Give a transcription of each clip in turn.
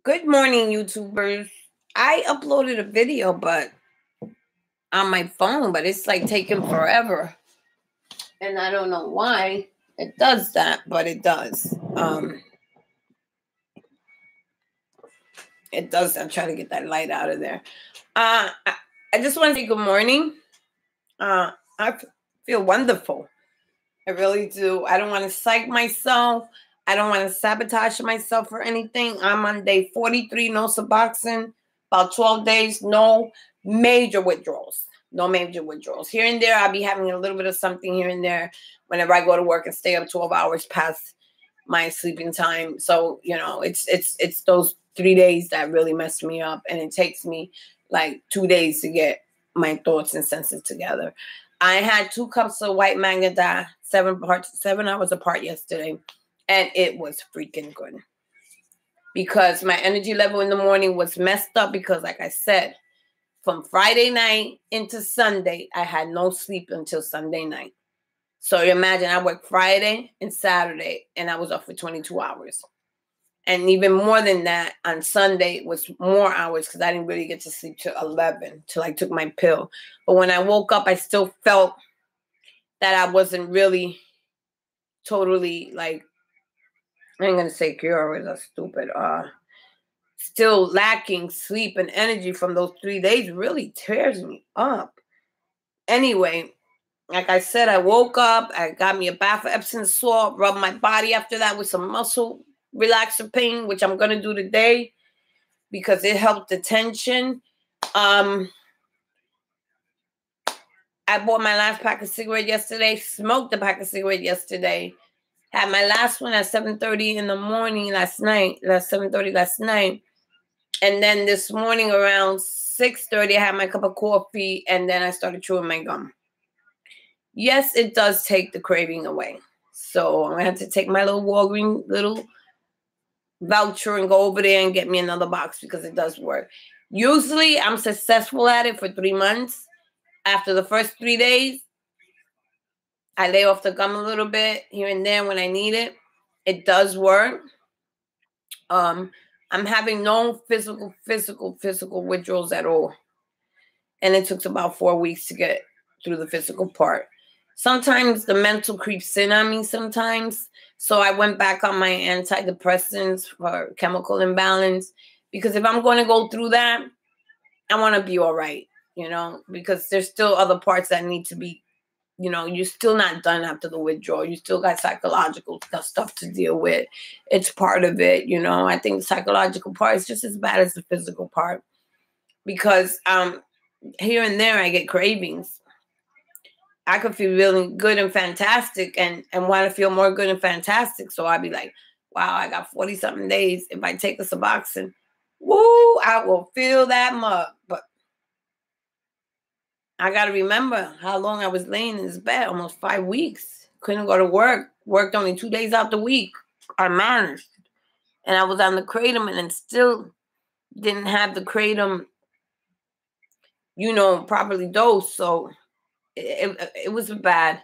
Good morning, YouTubers. I uploaded a video, but on my phone, but it's like taking forever. And I don't know why it does that, but it does. It does. I'm trying to get that light out of there. I just want to say good morning. I feel wonderful. I really do. I don't want to psych myself. I don't want to sabotage myself for anything. I'm on day 43, no Suboxone, about 12 days, no major withdrawals. No major withdrawals. Here and there, I'll be having a little bit of something here and there whenever I go to work and stay up 12 hours past my sleeping time. So, it's those 3 days that really mess me up. And it takes me like 2 days to get my thoughts and senses together. I had 2 cups of white Mangada, 7 hours apart yesterday, and it was freaking good. Because my energy level in the morning was messed up because, like I said, from Friday night into Sunday, I had no sleep until Sunday night. So you imagine I worked Friday and Saturday, and I was up for 22 hours. And even more than that, on Sunday was more hours because I didn't really get to sleep till 11 till I took my pill. But when I woke up, I still felt that I wasn't really totally, like, I ain't going to say cured, that's stupid. Still lacking sleep and energy from those 3 days really tears me up. Anyway, like I said, I woke up, I got me a bath of Epsom salt, rubbed my body after that with some muscle relaxer pain, which I'm going to do today because it helped the tension. I bought my last pack of cigarette yesterday, smoked a pack of cigarette yesterday, had my last one at 7:30 in the morning last night, 7:30 last night. And then this morning around 6:30, I had my cup of coffee, and then I started chewing my gum. Yes, it does take the craving away. So I'm going to have to take my little Walgreens little voucher and go over there and get me another box because it does work. Usually I'm successful at it for 3 months. After the first 3 days, I lay off the gum a little bit here and there when I need it. It does work. I'm having no physical withdrawals at all. And it took about 4 weeks to get through the physical part. Sometimes the mental creeps in on me sometimes. So I went back on my antidepressants for chemical imbalance. Because if I'm going to go through that, I want to be all right, because there's still other parts that need to be, you're still not done after the withdrawal. You still got psychological stuff to deal with. It's part of it, I think the psychological part is just as bad as the physical part. Because here and there I get cravings. I could feel really good and fantastic and want to feel more good and fantastic. So I'd be like, wow, I got 40-something days. If I take a Suboxone, woo, I will feel that mug. But I got to remember how long I was laying in this bed, almost 5 weeks. Couldn't go to work. Worked only 2 days out the week. I managed. And I was on the Kratom and then still didn't have the Kratom, properly dosed. So it was a bad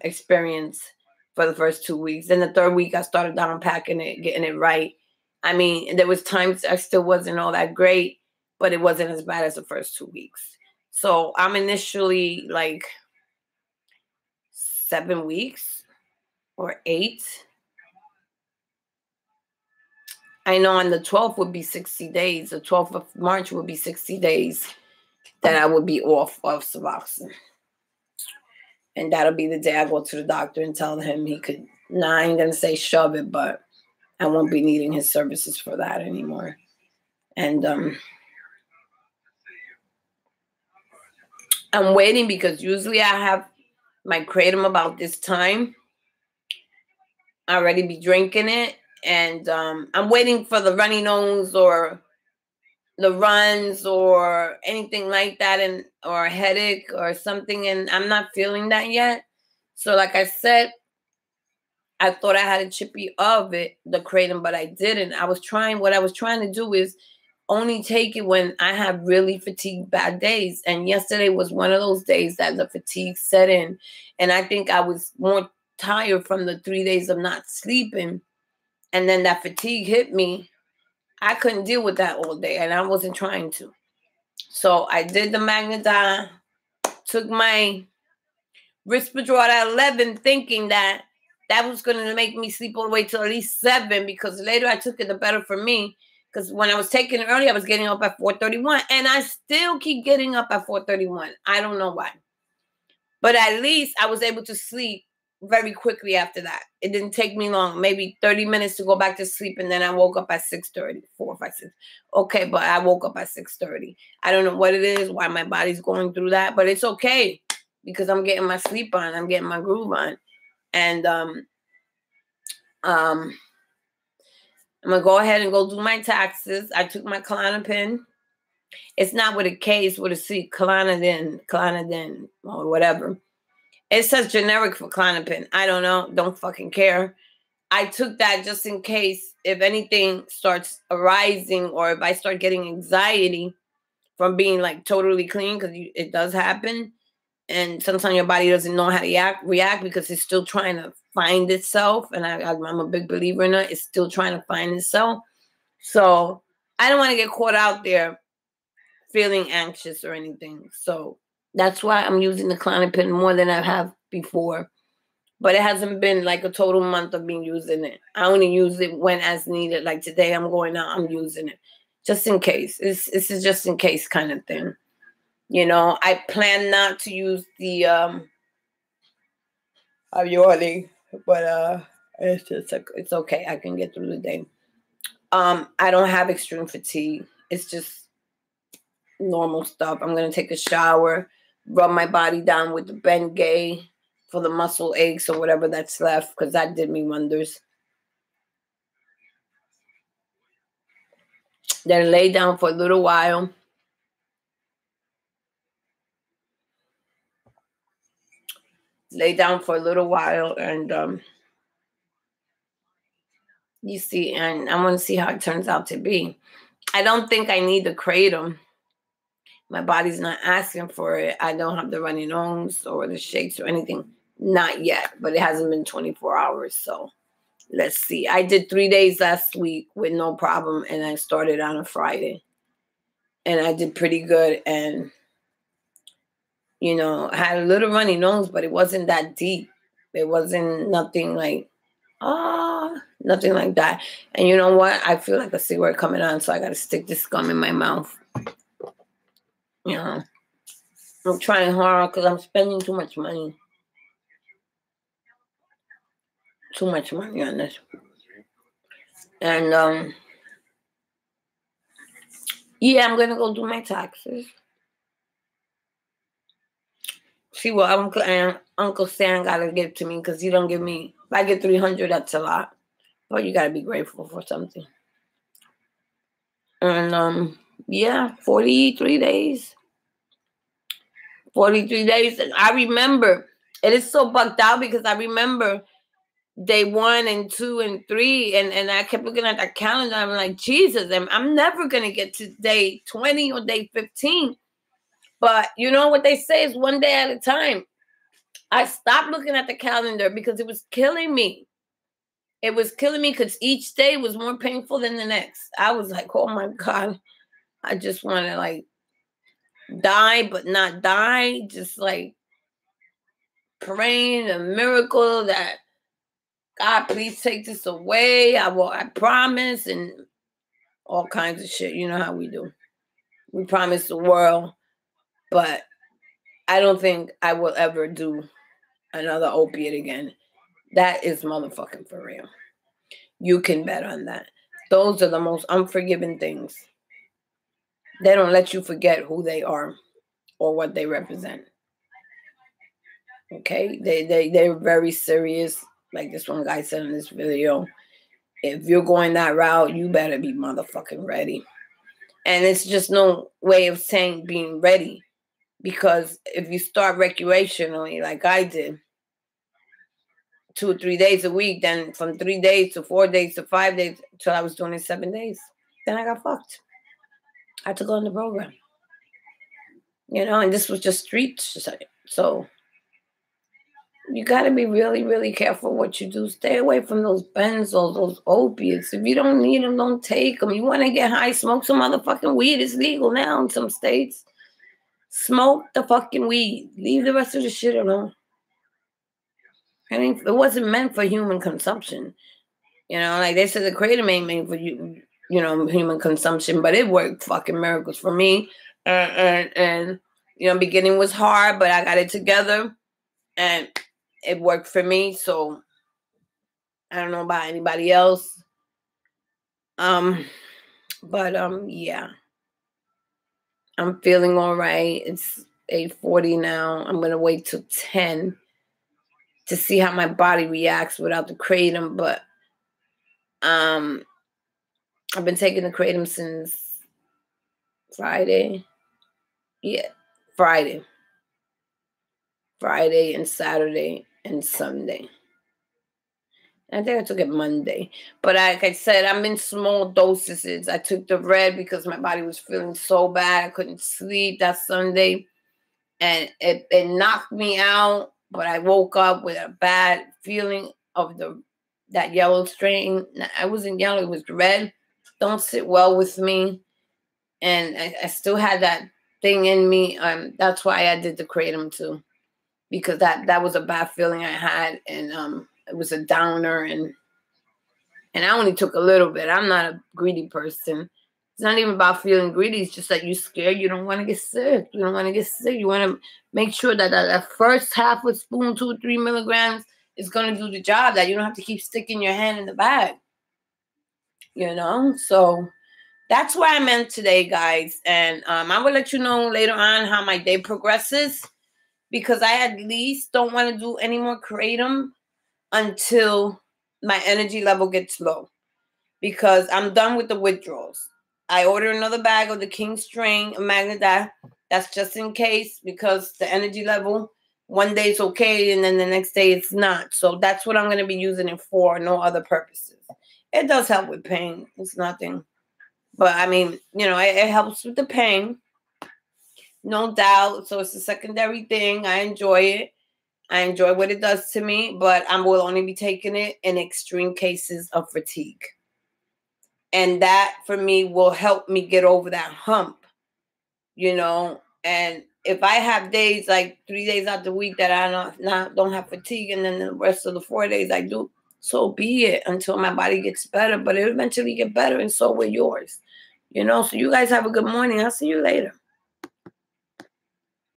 experience for the first 2 weeks. Then the 3rd week, I started down unpacking it, getting it right. I mean, there was times I still wasn't all that great, but it wasn't as bad as the first 2 weeks. So I'm initially like 7 weeks or 8. I know on the 12th would be 60 days. The 12th of March would be 60 days that I would be off of Suboxone. And that'll be the day I go to the doctor and tell him he could, I ain't going to say shove it, but I won't be needing his services for that anymore. And I'm waiting because usually I have my Kratom about this time. I already be drinking it. And I'm waiting for the runny nose or the runs or anything like that, or a headache or something. And I'm not feeling that yet. So like I said, I thought I had a chippy of it, the Kratom, but I didn't. What I was trying to do is only take it when I have really fatigued bad days. And yesterday was one of those days that the fatigue set in. And I think I was more tired from the 3 days of not sleeping And then that fatigue hit me. I couldn't deal with that all day, and I wasn't trying to. So I did the Magnadine, took my Risperdal at 11, thinking that that was going to make me sleep all the way till at least 7, because the later I took it, the better for me. Because when I was taking it early, I was getting up at 4:31, and I still keep getting up at 4:31. I don't know why. But at least I was able to sleep very quickly after that. It didn't take me long, maybe 30 minutes to go back to sleep, and then I woke up at 6:30, 4, 5, 6. Okay, but I woke up at 6:30. I don't know what it is, why my body's going through that, but it's okay because I'm getting my sleep on. I'm getting my groove on. And I'm going to go ahead and go do my taxes. I took my Klonopin. It's not with a K, it's with a C. Klonopin, or whatever. It says generic for Klonopin. I don't know. Don't fucking care. I took that just in case if anything starts arising, or if I start getting anxiety from being like totally clean, because it does happen. And sometimes your body doesn't know how to react because it's still trying to find itself. And I'm a big believer in it. It's still trying to find itself. So I don't want to get caught out there feeling anxious or anything. So that's why I'm using the Klonopin more than I have before. But it hasn't been like a total month of me using it. I only use it when as needed. Like today I'm going out, I'm using it. Just in case. This is just in case kind of thing. You know, I plan not to use the Avioli, but it's just it's okay. I can get through the day. I don't have extreme fatigue. It's just normal stuff. I'm gonna take a shower, rub my body down with the Bengay for the muscle aches or whatever that's left, because that did me wonders. Then lay down for a little while. Lay down for a little while, and you see, and I want to see how it turns out to be. I don't think I need the Kratom. My body's not asking for it. I don't have the runny nose or the shakes or anything. Not yet, but it hasn't been 24 hours. So let's see. I did 3 days last week with no problem, and I started on a Friday. And I did pretty good. And, you know, I had a little runny nose, but it wasn't that deep. It wasn't nothing like, nothing like that. And you know what? I feel like a cigarette coming on, so I got to stick this gum in my mouth. You know, I'm trying hard because I'm spending too much money. Too much money on this. And, yeah, I'm going to go do my taxes. See what Uncle Sam got to give to me, because he don't give me, if I get 300, that's a lot. But you got to be grateful for something. And, yeah, 43 days. 43 days. And I remember, it is so bugged out because I remember day 1 and 2 and 3, and I kept looking at that calendar. I'm like, Jesus, I'm never going to get to day 20 or day 15. But you know what they say is one day at a time. I stopped looking at the calendar because it was killing me. It was killing me because each day was more painful than the next. I was like, oh my God, I just want to like die, but not die. Just like praying a miracle that God, please take this away. I promise, and all kinds of shit. You know how we do. We promise the world, but I don't think I will ever do another opiate again. That is motherfucking for real. You can bet on that. Those are the most unforgiving things. They don't let you forget who they are or what they represent. Okay? They're very serious. Like this one guy said in this video, if you're going that route, you better be motherfucking ready. And it's just no way of saying being ready. Because if you start recreationally like I did, 2 or 3 days a week, then from 3 days to 4 days to 5 days till I was doing it 7 days. Then I got fucked. I had to go in the program. You know, and this was just street. So you got to be really, really careful what you do. Stay away from those benzos, those opiates. If you don't need them, don't take them. You want to get high, smoke some motherfucking weed. It's legal now in some states. Smoke the fucking weed. Leave the rest of the shit alone. It wasn't meant for human consumption. Like they said, the Kratom ain't made for human consumption, but it worked fucking miracles for me. And beginning was hard, but I got it together and it worked for me. So I don't know about anybody else. Yeah. I'm feeling all right. It's 8:40 now. I'm gonna wait till 10 to see how my body reacts without the Kratom, but I've been taking the Kratom since Friday. Yeah, Friday and Saturday and Sunday. I think I took it Monday. But like I said, I'm in small dosages. I took the red because my body was feeling so bad. I couldn't sleep that Sunday. And it knocked me out. But I woke up with a bad feeling of that yellow strain. I wasn't yellow, it was red. Don't sit well with me. And I still had that thing in me. That's why I did the Kratom too. Because that was a bad feeling I had. And it was a downer. And I only took a little bit. I'm not a greedy person. It's not even about feeling greedy. It's just that you're scared. You don't want to get sick. You don't want to get sick. You want to make sure that first half a spoon, 2 or 3 milligrams, is going to do the job. That you don't have to keep sticking your hand in the bag. So that's where I'm at today, guys. And I will let you know later on how my day progresses. Because I at least don't want to do any more Kratom until my energy level gets low. Because I'm done with the withdrawals. I ordered another bag of the King strain of Magnet. That's just in case, because the energy level, one day it's okay and then the next day it's not. So that's what I'm going to be using it for, no other purposes. It does help with pain. It's nothing. But I mean, it helps with the pain. No doubt. So it's a secondary thing. I enjoy it. I enjoy what it does to me, but I will only be taking it in extreme cases of fatigue. And that, for me, will help me get over that hump, And if I have days, like 3 days out the week that I don't have fatigue, and then the rest of the 4 days I do, so be it until my body gets better. But it eventually get better, and so will yours, So you guys have a good morning. I'll see you later.